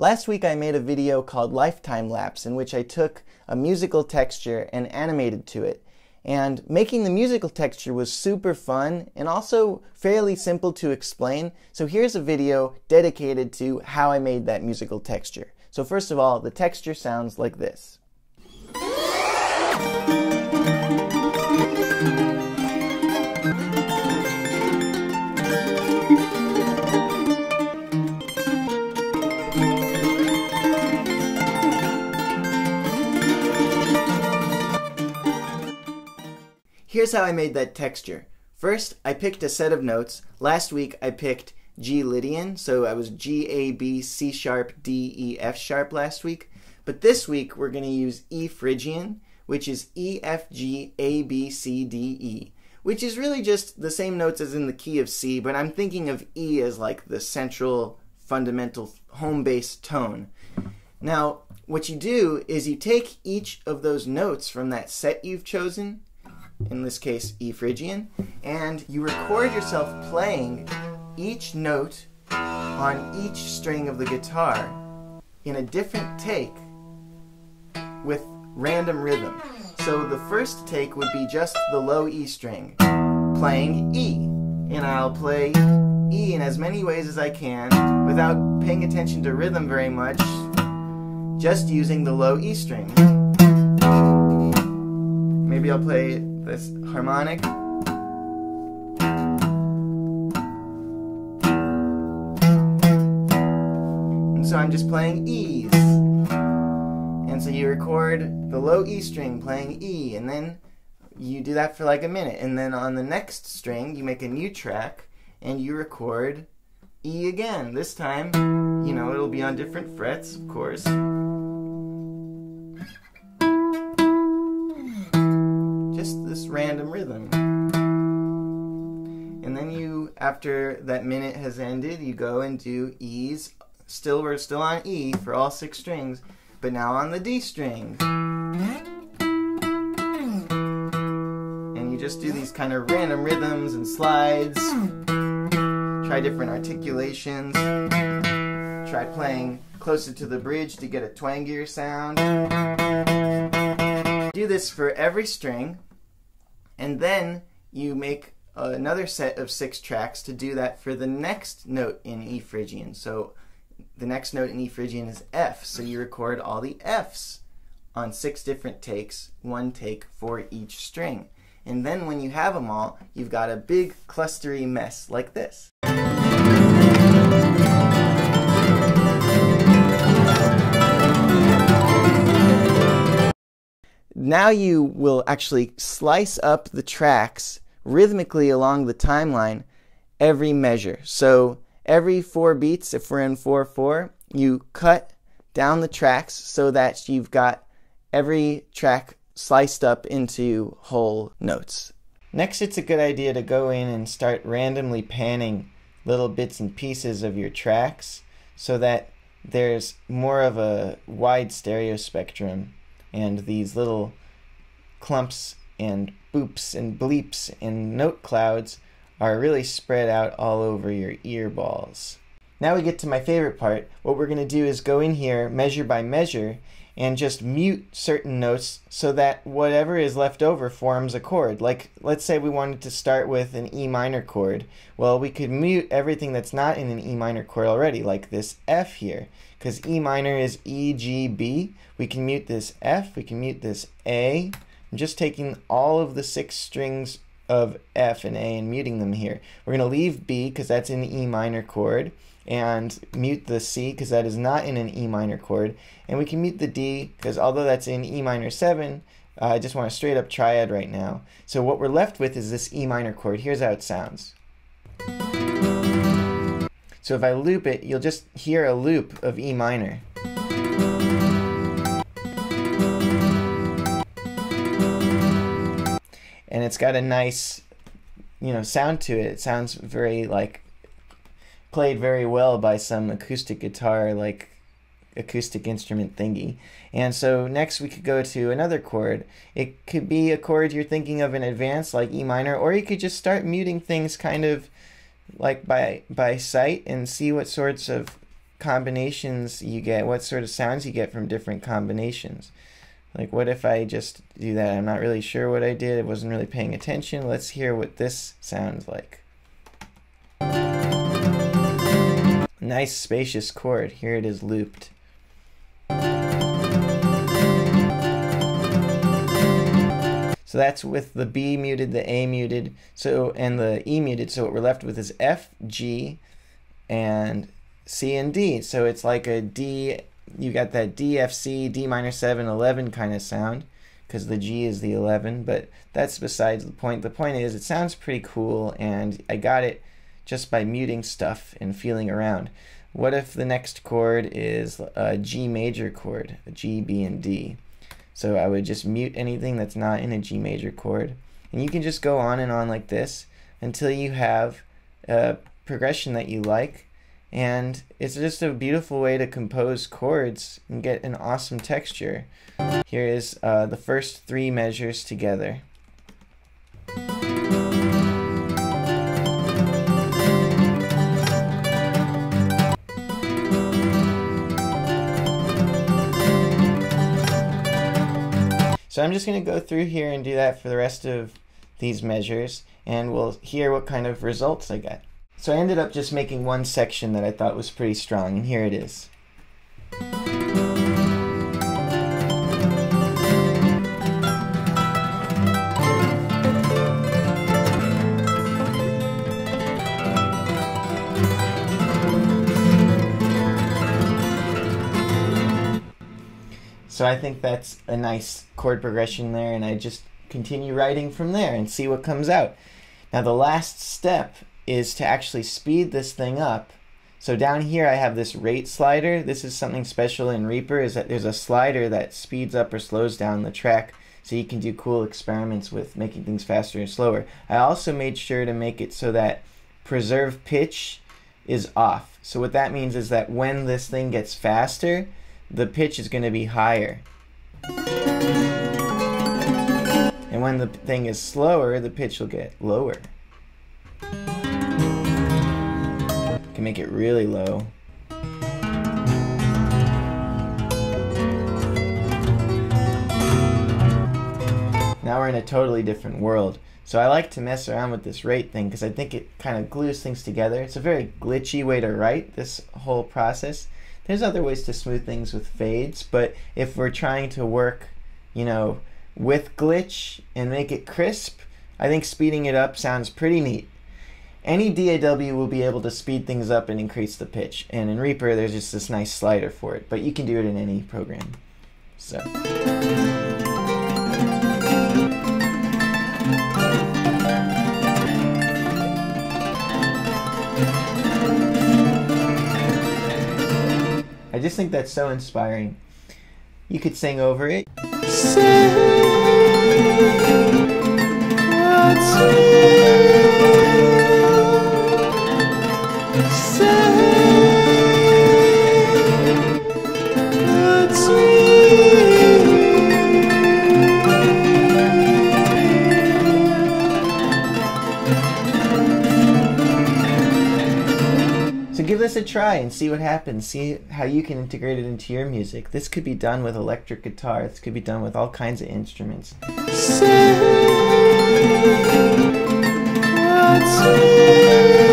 Last week I made a video called Lifetime Lapse in which I took a musical texture and animated to it. And making the musical texture was super fun and also fairly simple to explain. So here's a video dedicated to how I made that musical texture. So first of all, the texture sounds like this. Here's how I made that texture. First, I picked a set of notes. Last week I picked G Lydian, so I was G, A, B, C sharp, D, E, F sharp last week. But this week we're going to use E Phrygian, which is E, F, G, A, B, C, D, E, which is really just the same notes as in the key of C, but I'm thinking of E as like the central, fundamental, home base tone. Now, what you do is you take each of those notes from that set you've chosen, in this case E Phrygian, and you record yourself playing each note on each string of the guitar in a different take with random rhythm. So the first take would be just the low E string, playing E, and I'll play E in as many ways as I can without paying attention to rhythm very much, just using the low E string. Maybe I'll play this harmonic. And so I'm just playing E's. And so you record the low E string playing E, and then you do that for like a minute. And then on the next string, you make a new track, and you record E again. This time, you know, it'll be on different frets, of course. Just this random rhythm. And then you, after that minute has ended, you go and do E's. We're still on E for all 6 strings, but now on the D string. And you just do these kind of random rhythms and slides. Try different articulations. Try playing closer to the bridge to get a twangier sound. Do this for every string, and then you make another set of 6 tracks to do that for the next note in E Phrygian. So the next note in E Phrygian is F, so you record all the Fs on 6 different takes, 1 take for each string. And then when you have them all, you've got a big clustery mess like this. Now you will actually slice up the tracks rhythmically along the timeline every measure. So every 4 beats, if we're in 4/4, you cut down the tracks so that you've got every track sliced up into whole notes. Next, it's a good idea to go in and start randomly panning little bits and pieces of your tracks so that there's more of a wide stereo spectrum, and these little clumps and boops and bleeps and note clouds are really spread out all over your ear balls. Now we get to my favorite part. What we're going to do is go in here measure by measure and just mute certain notes so that whatever is left over forms a chord. Like, let's say we wanted to start with an E minor chord. Well, we could mute everything that's not in an E minor chord already, like this F here. Because E minor is E, G, B. We can mute this F, we can mute this A. I'm just taking all of the 6 strings of F and A and muting them here. We're going to leave B because that's in the E minor chord, and mute the C because that is not in an E minor chord. And we can mute the D because although that's in E minor 7, I just want a straight up triad right now. So what we're left with is this E minor chord. Here's how it sounds. So if I loop it, you'll just hear a loop of E minor. And it's got a nice, sound to it. It sounds very played very well by some acoustic guitar, like acoustic instrument thingy. And so next we could go to another chord. It could be a chord you're thinking of in advance, like E minor, or you could just start muting things kind of like by sight and see what sorts of combinations you get, what sort of sounds you get from different combinations. Like, what if I just do that? I'm not really sure what I did. I wasn't really paying attention. Let's hear what this sounds like. Nice spacious chord. Here it is looped. So that's with the B muted, the A muted, and the E muted. So what we're left with is F, G, and C and D. So it's like a D, you got that D, F, C, D minor 7, 11 kind of sound, because the G is the 11, but that's besides the point. The point is, it sounds pretty cool, and I got it just by muting stuff and feeling around. What if the next chord is a G major chord, a G, B, and D? So I would just mute anything that's not in a G major chord. And you can just go on and on like this until you have a progression that you like. And it's just a beautiful way to compose chords and get an awesome texture. Here is the first 3 measures together. So I'm just going to go through here and do that for the rest of these measures, and we'll hear what kind of results I get. So I ended up just making one section that I thought was pretty strong, and here it is. So I think that's a nice chord progression there, and I just continue writing from there and see what comes out. Now the last step is to actually speed this thing up. So down here I have this rate slider. This is something special in Reaper, is that there's a slider that speeds up or slows down the track, so you can do cool experiments with making things faster and slower. I also made sure to make it so that preserve pitch is off. So what that means is that when this thing gets faster, the pitch is going to be higher. And when the thing is slower, the pitch will get lower. Can make it really low. Now we're in a totally different world. So I like to mess around with this rate thing because I think it kind of glues things together. It's a very glitchy way to write this whole process. There's other ways to smooth things with fades, but if we're trying to work, you know, with glitch and make it crisp, I think speeding it up sounds pretty neat. Any DAW will be able to speed things up and increase the pitch, and in Reaper there's just this nice slider for it, but you can do it in any program. So. I just think that's so inspiring. You could sing over it. Say what's real. Say what's real. So give this a try and see what happens. See how you can integrate it into your music. This could be done with electric guitar. This could be done with all kinds of instruments. Say what's real.